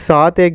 7